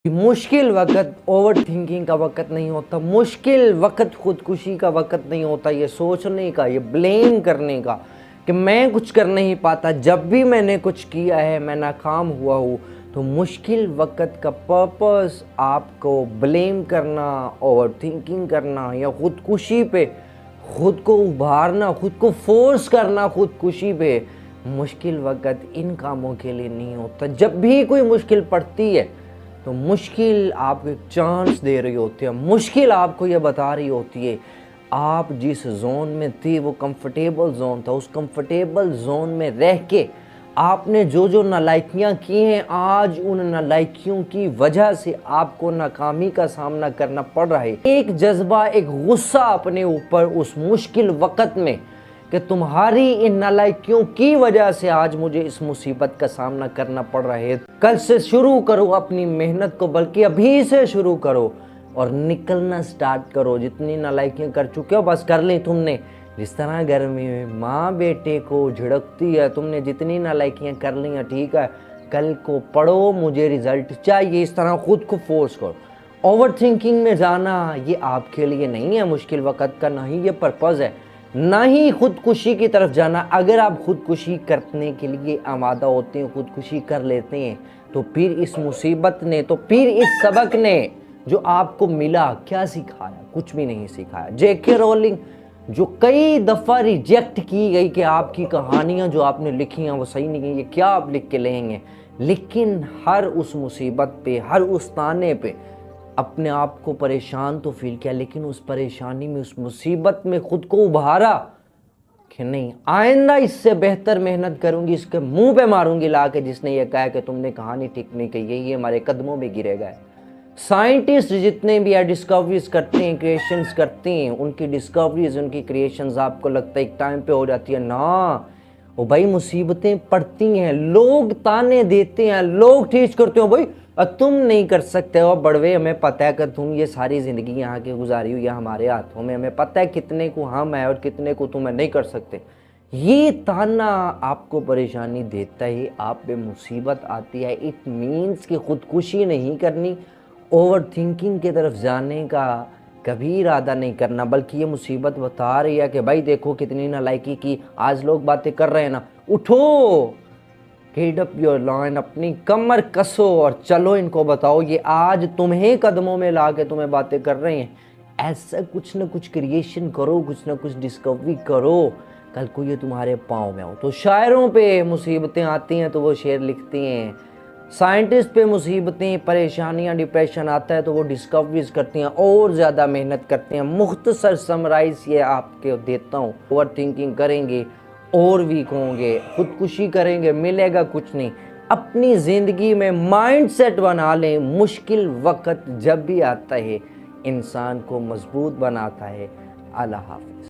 मुश्किल वक़्त over thinking का वक़्त नहीं होता, मुश्किल वक़्त खुदकुशी का वक़्त नहीं होता, ये सोचने का, ये ब्लेम करने का कि मैं कुछ कर नहीं पाता, जब भी मैंने कुछ किया है मैं नाकाम हुआ हूँ। तो मुश्किल वक़्त का पर्पस आपको ब्लेम करना, ओवर थिंकिंग करना या खुदकुशी पे खुद को उभारना, खुद को फोर्स करना खुदकुशी पे, मुश्किल वक़्त इन कामों के लिए नहीं होता। जब भी कोई मुश्किल पड़ती है तो मुश्किल आपको एक चांस दे रही होती है, मुश्किल आपको ये बता रही होती है आप जिस जोन में थे वो कंफर्टेबल जोन था, उस कंफर्टेबल जोन में रह के आपने जो जो नालायकियाँ की हैं, आज उन नालायकियों की वजह से आपको नाकामी का सामना करना पड़ रहा है। एक जज्बा, एक गुस्सा अपने ऊपर उस मुश्किल वक़्त में कि तुम्हारी इन नालायकियों की वजह से आज मुझे इस मुसीबत का सामना करना पड़ रहा है। कल से शुरू करो अपनी मेहनत को, बल्कि अभी से शुरू करो और निकलना स्टार्ट करो। जितनी नालायकियाँ कर चुके हो बस कर ली तुमने। जिस तरह गर्मी में माँ बेटे को झिड़कती है, तुमने जितनी नालायकियाँ कर ली हैं, ठीक है, कल को पढ़ो, मुझे रिजल्ट चाहिए, इस तरह खुद को फोर्स करो। ओवर थिंकिंग में जाना ये आपके लिए नहीं है मुश्किल वक़्त का, ना ही ये पर्पज़ है, ना ही खुदकुशी की तरफ जाना। अगर आप खुदकुशी करने के लिए आमादा होते हैं, खुदकुशी कर लेते हैं, तो फिर इस मुसीबत ने, तो फिर इस सबक ने जो आपको मिला क्या सिखाया? कुछ भी नहीं सिखाया। जेके रोलिंग जो कई दफ़ा रिजेक्ट की गई कि आपकी कहानियाँ जो आपने लिखी हैं वो सही नहीं है, ये क्या आप लिख के लेंगे, लेकिन हर उस मुसीबत पे, हर उस ताने पे अपने आप को परेशान तो फील किया, लेकिन उस परेशानी में, उस मुसीबत में खुद को उभारा कि नहीं, आइंदा इससे बेहतर मेहनत करूंगी, इसके मुंह पे मारूंगी ला के जिसने ये कहा कि तुमने कहानी ठीक नहीं कही, ये हमारे कदमों में गिरेगा। साइंटिस्ट जितने भी डिस्कवरीज करते हैं, क्रिएशंस करते हैं, उनकी डिस्कवरीज, उनकी क्रिएशंस आपको लगता है एक टाइम पे हो जाती है ना, वो भाई मुसीबतें पड़ती हैं, लोग ताने देते हैं, लोग टीच करते हो भाई तुम नहीं कर सकते हो बड़वे, हमें पता है कि तुम ये सारी ज़िंदगी यहाँ की गुजारी हुई है हमारे हाथों में, हमें पता है कितने को हम है और कितने को तुम नहीं कर सकते। ये ताना आपको परेशानी देता है, आप पे मुसीबत आती है, इट मीन्स कि खुदकुशी नहीं करनी, ओवर थिंकिंग की तरफ जाने का कभी इरादा नहीं करना, बल्कि ये मुसीबत बता रही है कि भाई देखो कितनी नालायकी की, आज लोग बातें कर रहे हैं ना, उठो, गेट अप योर लाइन, अपनी कमर कसो और चलो, इनको बताओ ये आज तुम्हें कदमों में ला के तुम्हें बातें कर रहे हैं। ऐसा कुछ ना कुछ क्रिएशन करो, कुछ ना कुछ डिस्कवरी करो, कल को ये तुम्हारे पाँव में हो। तो शायरों पे मुसीबतें आती हैं तो वो शेर लिखते हैं, साइंटिस्ट पे मुसीबतें, परेशानियां, डिप्रेशन आता है तो वो डिस्कवरीज करती हैं, और ज़्यादा मेहनत करते हैं। मुख्तसर समराइज ये आपके देता हूँ, ओवर थिंकिंग करेंगे और वीक होंगे, खुदकुशी करेंगे, मिलेगा कुछ नहीं। अपनी ज़िंदगी में माइंडसेट बना लें, मुश्किल वक़्त जब भी आता है इंसान को मजबूत बनाता है। अल्लाह हाफ़िज़।